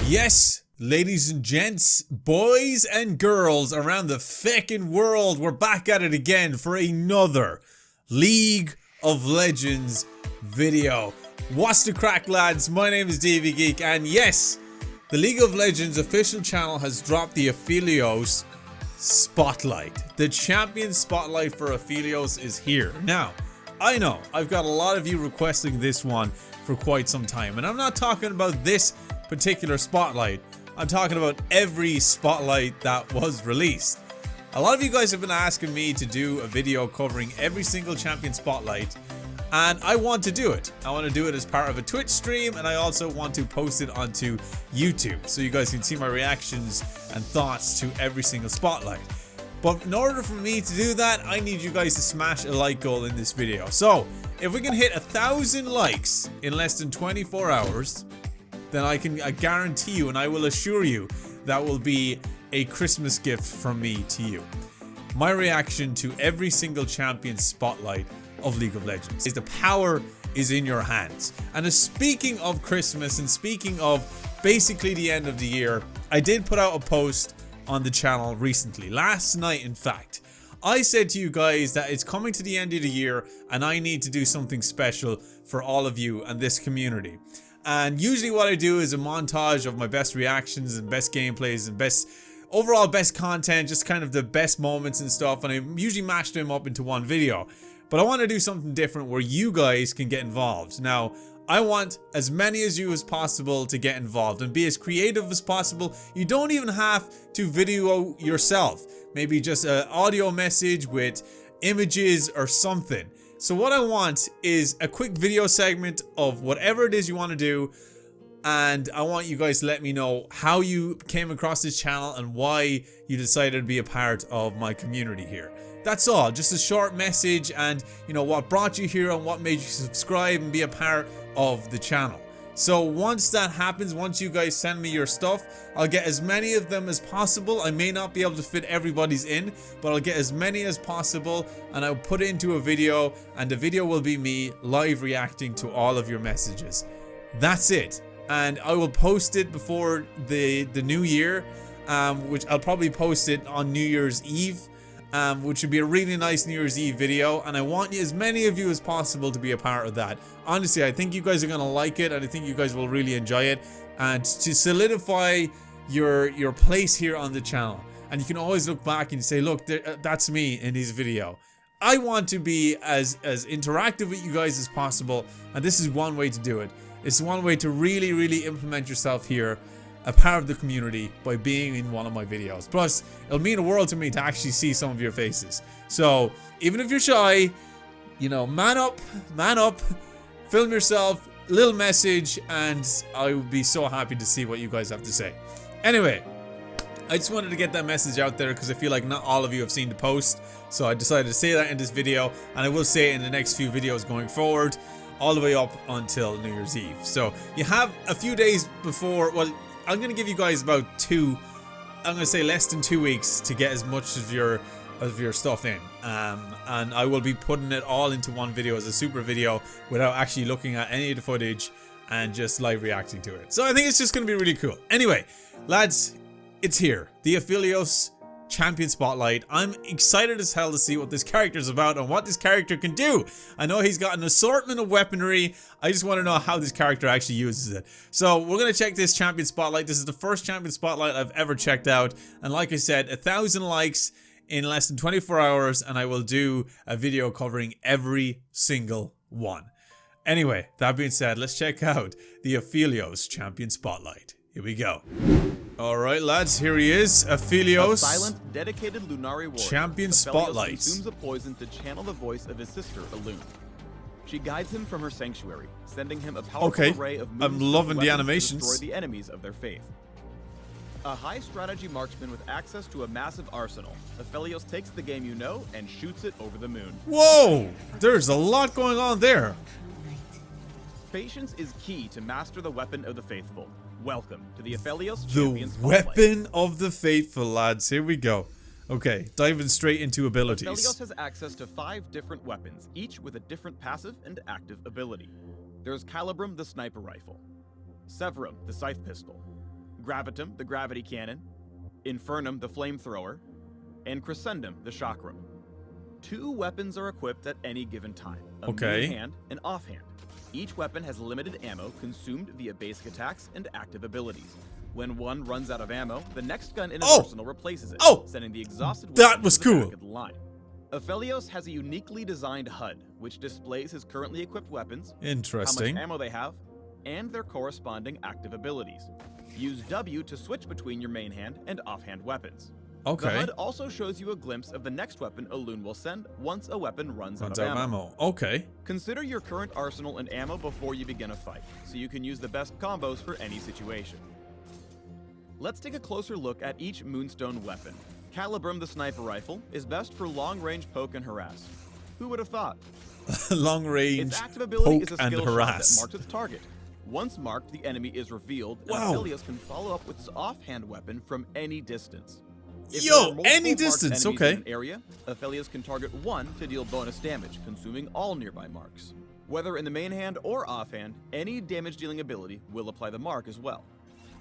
Yes, ladies and gents, boys and girls around the feckin' world, we're back at it again for another League of Legends video. What's the crack, lads? My name is DVGeek, and yes, the League of Legends official channel has dropped the Aphelios Spotlight. The champion spotlight for Aphelios is here. Now, I know I've got a lot of you requesting this one for quite some time, and I'm not talking about this particular spotlight. I'm talking about every spotlight that was released. A lot of you guys have been asking me to do a video covering every single champion spotlight, and I want to do it. I want to do it as part of a Twitch stream, and I also want to post it onto YouTube so you guys can see my reactions and thoughts to every single spotlight. But in order for me to do that, I need you guys to smash a like goal in this video. So if we can hit 1,000 likes in less than 24 hours, then I guarantee you, and I will assure you, that will be a Christmas gift from me to you. My reaction to every single champion spotlight of League of Legends is the power is in your hands. And speaking of Christmas and speaking of basically the end of the year, I did put out a post on the channel recently, last night in fact. I said to you guys that it's coming to the end of the year and I need to do something special for all of you and this community. And usually what I do is a montage of my best reactions and best gameplays and overall best content, just kind of the best moments and stuff, and I usually mash them up into one video. But I want to do something different where you guys can get involved. Now, I want as many as you as possible to get involved and be as creative as possible. You don't even have to video yourself. Maybe just an audio message with images or something. So what I want is a quick video segment of whatever it is you want to do, and I want you guys to let me know how you came across this channel and why you decided to be a part of my community here. That's all, just a short message and you know what brought you here and what made you subscribe and be a part of the channel. So once that happens, once you guys send me your stuff, I'll get as many of them as possible. I may not be able to fit everybody's in, but I'll get as many as possible and I'll put it into a video, and the video will be me live reacting to all of your messages. That's it. And I will post it before the new year, which I'll probably post it on New Year's Eve. Which would be a really nice New Year's Eve video, and I want as many of you as possible to be a part of that. Honestly, I think you guys are going to like it, and I think you guys will really enjoy it, and to solidify your place here on the channel. And you can always look back and say, look, that's me in his video. I want to be as interactive with you guys as possible, and this is one way to do it. It's one way to really implement yourself here, a part of the community, by being in one of my videos. Plus, it'll mean the world to me to actually see some of your faces. So, even if you're shy, you know, man up, film yourself, little message, and I would be so happy to see what you guys have to say. Anyway, I just wanted to get that message out there because I feel like not all of you have seen the post. So I decided to say that in this video, and I will say it in the next few videos going forward, all the way up until New Year's Eve. So, you have a few days before, well, I'm going to give you guys about I'm going to say less than 2 weeks to get as much of your stuff in. And I will be putting it all into one video as a super video without actually looking at any of the footage and just live reacting to it. So I think it's just going to be really cool. Anyway, lads, it's here. The Aphelios Champion Spotlight. I'm excited as hell to see what this character is about and what this character can do. I know he's got an assortment of weaponry. I just want to know how this character actually uses it. So we're going to check this Champion Spotlight. This is the first Champion Spotlight I've ever checked out. And like I said, 1,000 likes in less than 24 hours and I will do a video covering every single one. Anyway, that being said, let's check out the Aphelios Champion Spotlight. Here we go. Alright lads, here he is, Aphelios, a silent, dedicated Lunari warrior. Champion Spotlight. Consumes a poison to channel the voice of his sister, Elune. She guides him from her sanctuary, sending him a powerful array of moves I'm loving the animations. To destroy the enemies of their faith. A high-strategy marksman with access to a massive arsenal, Aphelios takes the game you know and shoots it over the moon. Whoa! There's a lot going on there. Patience is key to master the weapon of the faithful. Welcome to the Aphelios The Champion Spotlight. weapon of the faithful, lads. Here we go. Okay, diving straight into abilities. Aphelios has access to 5 different weapons, each with a different passive and active ability. There's Calibrum, the sniper rifle, Severum, the scythe pistol, Gravitum, the gravity cannon, Infernum, the flamethrower, and Crescendum, the chakram. 2 weapons are equipped at any given time, a main hand and offhand. Each weapon has limited ammo consumed via basic attacks and active abilities. When one runs out of ammo, the next gun in his arsenal replaces it, sending the exhausted weapon to the back of the line. Aphelios has a uniquely designed HUD, which displays his currently equipped weapons, interesting, how much ammo they have, and their corresponding active abilities. Use W to switch between your main hand and offhand weapons. Okay. The HUD also shows you a glimpse of the next weapon Elune will send once a weapon runs out of ammo. Okay. Consider your current arsenal and ammo before you begin a fight, so you can use the best combos for any situation. Let's take a closer look at each Moonstone weapon. Calibrum, the sniper rifle, is best for long-range poke and harass. Who would have thought? Long-range its active ability poke is a and skill harass. shot that marks its target. Once marked, the enemy is revealed, and Aphelios can follow up with his offhand weapon from any distance. If any distance, okay. In an area, Aphelios can target 1 to deal bonus damage, consuming all nearby marks. Whether in the main hand or offhand, any damage-dealing ability will apply the mark as well.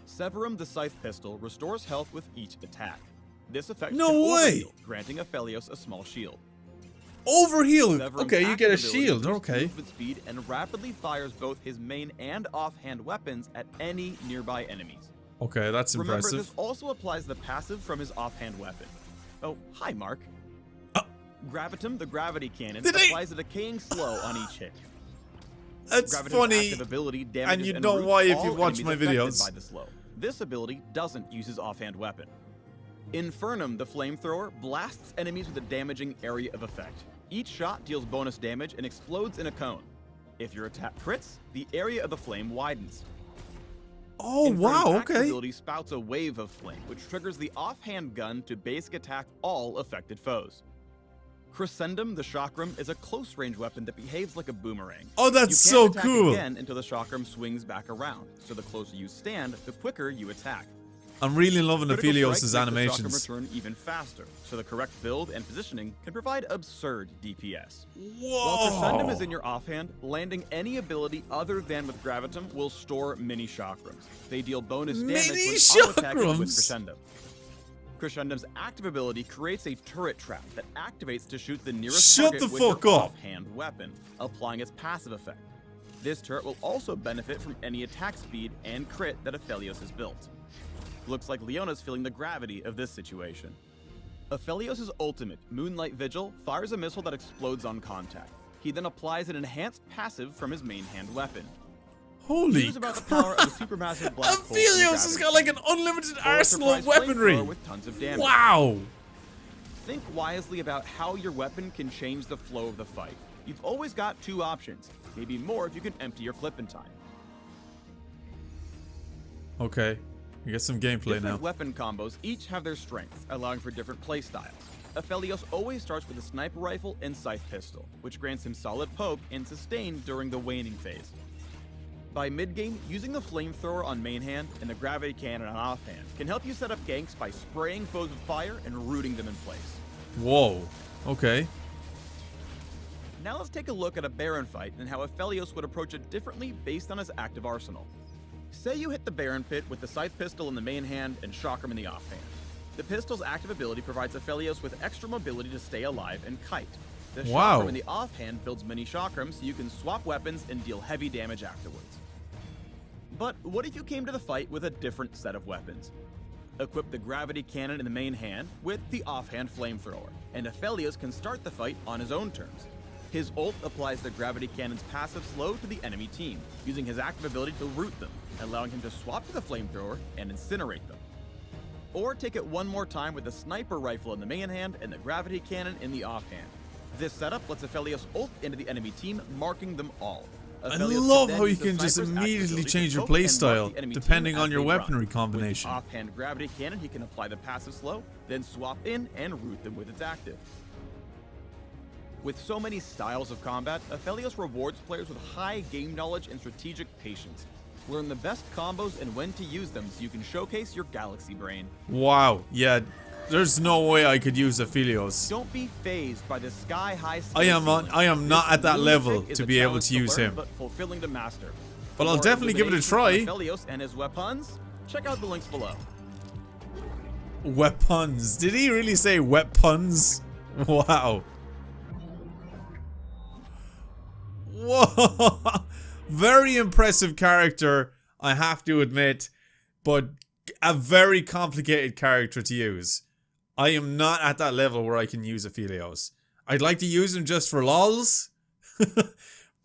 Severum, the scythe pistol, restores health with each attack. This effect can overheal, granting Aphelios a small shield. Overheal? Severum's Okay, you get a active shield, ability okay. movement speed and rapidly fires both his main and offhand weapons at any nearby enemies. Okay, that's impressive. Remember, this also applies the passive from his offhand weapon. Oh, hi, Mark. Gravitum, the gravity cannon, applies a decaying slow on each hit. That's Gravitum's funny, active ability and you and know roots why if all you watch enemies my affected videos. by the slow. This ability doesn't use his offhand weapon. Infernum, the flamethrower, blasts enemies with a damaging area of effect. Each shot deals bonus damage and explodes in a cone. If your attack crits, the area of the flame widens. Oh, Infernum's wow, active okay. ability spouts a wave of flame, which triggers the offhand gun to basic attack all affected foes. Crescendum, the chakram, is a close-range weapon that behaves like a boomerang. Oh, that's You can't so attack cool. again until the chakram swings back around, so the closer you stand, the quicker you attack. I'm really loving Critical Aphelios' strikes make the animations. chakram return even faster, so the correct build and positioning can provide absurd DPS. While Crescendum is in your offhand, landing any ability other than with Gravitum will store mini chakrams. They deal bonus damage when auto-attacking with Crescendum. Crescendum's active ability creates a turret trap that activates to shoot the nearest target with your offhand weapon, applying its passive effect. This turret will also benefit from any attack speed and crit that Aphelios has built. Looks like Leona's feeling the gravity of this situation. Aphelios' ultimate, Moonlight Vigil, fires a missile that explodes on contact. He then applies an enhanced passive from his main hand weapon. Holy about the power of a supermassive black hole from Aphelios has got like an unlimited arsenal of weaponry. With tons of damage. Wow. Think wisely about how your weapon can change the flow of the fight. You've always got 2 options, maybe more if you can empty your clip in time. Okay, we get some gameplay Different now. weapon combos each have their strengths, allowing for different playstyles. Aphelios always starts with a sniper rifle and scythe pistol, which grants him solid poke and sustain during the waning phase. By mid-game, using the flamethrower on main hand and the gravity cannon on offhand can help you set up ganks by spraying foes with fire and rooting them in place. Whoa, okay. Now let's take a look at a Baron fight and how Aphelios would approach it differently based on his active arsenal. Say you hit the Baron pit with the scythe pistol in the main hand and chakram in the offhand. The pistol's active ability provides Aphelios with extra mobility to stay alive and kite. The chakram in the offhand builds mini chakrams so you can swap weapons and deal heavy damage afterwards. But what if you came to the fight with a different set of weapons? Equip the gravity cannon in the main hand with the offhand flamethrower, and Aphelios can start the fight on his own terms. His ult applies the gravity cannon's passive slow to the enemy team, using his active ability to root them, allowing him to swap to the flamethrower and incinerate them. Or take it one more time with the sniper rifle in the main hand and the gravity cannon in the offhand. This setup lets Aphelios ult into the enemy team, marking them all. I love how you can just immediately change your playstyle depending on your weaponry combination. With offhand gravity cannon, he can apply the passive slow, then swap in and root them with its active. With so many styles of combat, Aphelios rewards players with high game knowledge and strategic patience. Learn the best combos and when to use them so you can showcase your galaxy brain. Wow, yeah, there's no way I could use Aphelios. Don't be phased by the sky-high. I am not at that level to be able to use him. But fulfilling to master. But I'll definitely give it a try. Aphelios and his weapons. Check out the links below. Weapons. Did he really say weapons? Wow. Whoa. Very impressive character, I have to admit, but a very complicated character to use. I am not at that level where I can use Aphelios. I'd like to use him just for lols,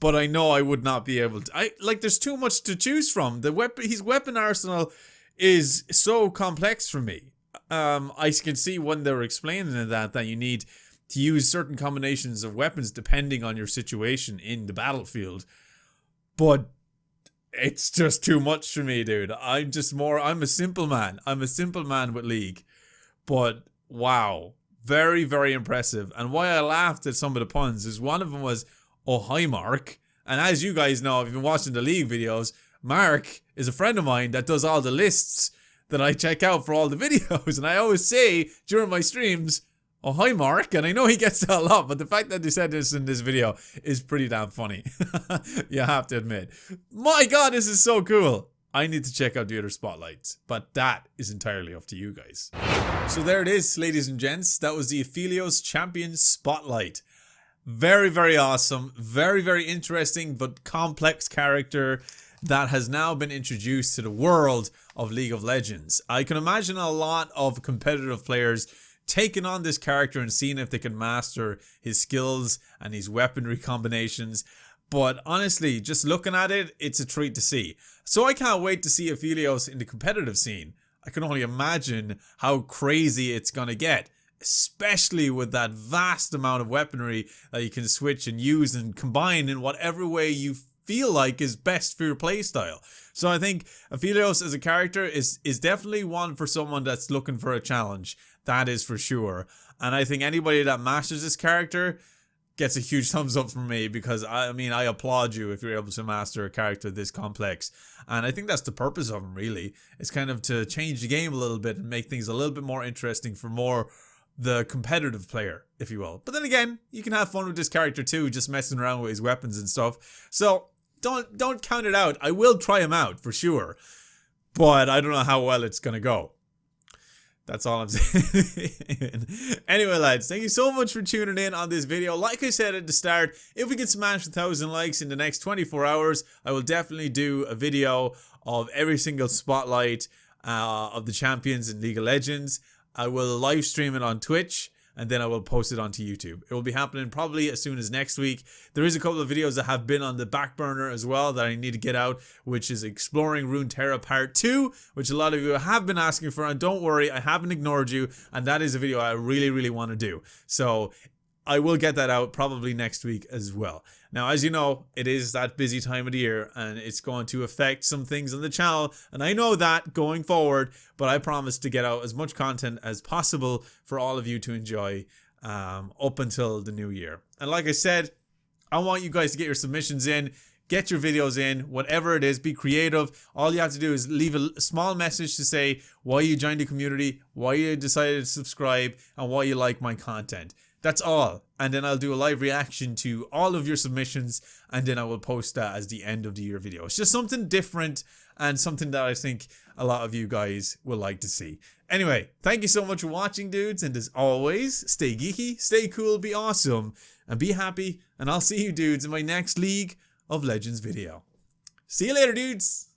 but I know I would not be able to. There's too much to choose from. His weapon arsenal is so complex for me. I can see when they were explaining that you need to use certain combinations of weapons depending on your situation in the battlefield. But it's just too much for me, dude. I'm a simple man. I'm a simple man with League. But wow, very, very impressive. And why I laughed at some of the puns is one of them was, oh, hi, Mark. And as you guys know, if you've been watching the League videos, Mark is a friend of mine that does all the lists that I check out for all the videos. And I always say during my streams, oh, hi, Mark. And I know he gets that a lot, but the fact that they said this in this video is pretty damn funny. You have to admit. My God, this is so cool. I need to check out the other spotlights, but that is entirely up to you guys. So there it is, ladies and gents. That was the Aphelios Champion Spotlight. Very, very awesome. Very, very interesting, but complex character that has now been introduced to the world of League of Legends. I can imagine a lot of competitive players taking on this character and seeing if they can master his skills and his weaponry combinations. But honestly, just looking at it, it's a treat to see. So I can't wait to see Aphelios in the competitive scene. I can only imagine how crazy it's going to get, especially with that vast amount of weaponry that you can switch and use and combine in whatever way you feel like is best for your playstyle. So I think Aphelios as a character is definitely one for someone that's looking for a challenge. That is for sure. And I think anybody that masters this character gets a huge thumbs up from me, because I mean, I applaud you if you're able to master a character this complex. And I think that's the purpose of him, really. It's kind of to change the game a little bit and make things a little bit more interesting for more the competitive player, if you will. But then again, you can have fun with this character too, just messing around with his weapons and stuff. So don't count it out. I will try him out for sure, but I don't know how well it's gonna go. That's all I'm saying. Anyway, lads, thank you so much for tuning in on this video. Like I said at the start, if we can smash 1,000 likes in the next 24 hours, I will definitely do a video of every single spotlight of the champions in League of Legends. I will live stream it on Twitch, and then I will post it onto YouTube. It will be happening probably as soon as next week. There is a couple of videos that have been on the back burner as well that I need to get out, which is Exploring Runeterra Part 2, which a lot of you have been asking for, and don't worry, I haven't ignored you, and that is a video I really, really want to do. So I will get that out probably next week as well. Now, as you know, it is that busy time of the year, and it's going to affect some things on the channel, and I know that going forward, but I promise to get out as much content as possible for all of you to enjoy up until the new year. And like I said, I want you guys to get your submissions in, get your videos in, whatever it is, be creative. All you have to do is leave a small message to say why you joined the community, why you decided to subscribe, and why you like my content. That's all. And then I'll do a live reaction to all of your submissions, and then I will post that as the end of the year video. It's just something different and something that I think a lot of you guys will like to see. Anyway, thank you so much for watching, dudes. And as always, stay geeky, stay cool, be awesome, and be happy. And I'll see you dudes in my next League of Legends video. See you later, dudes.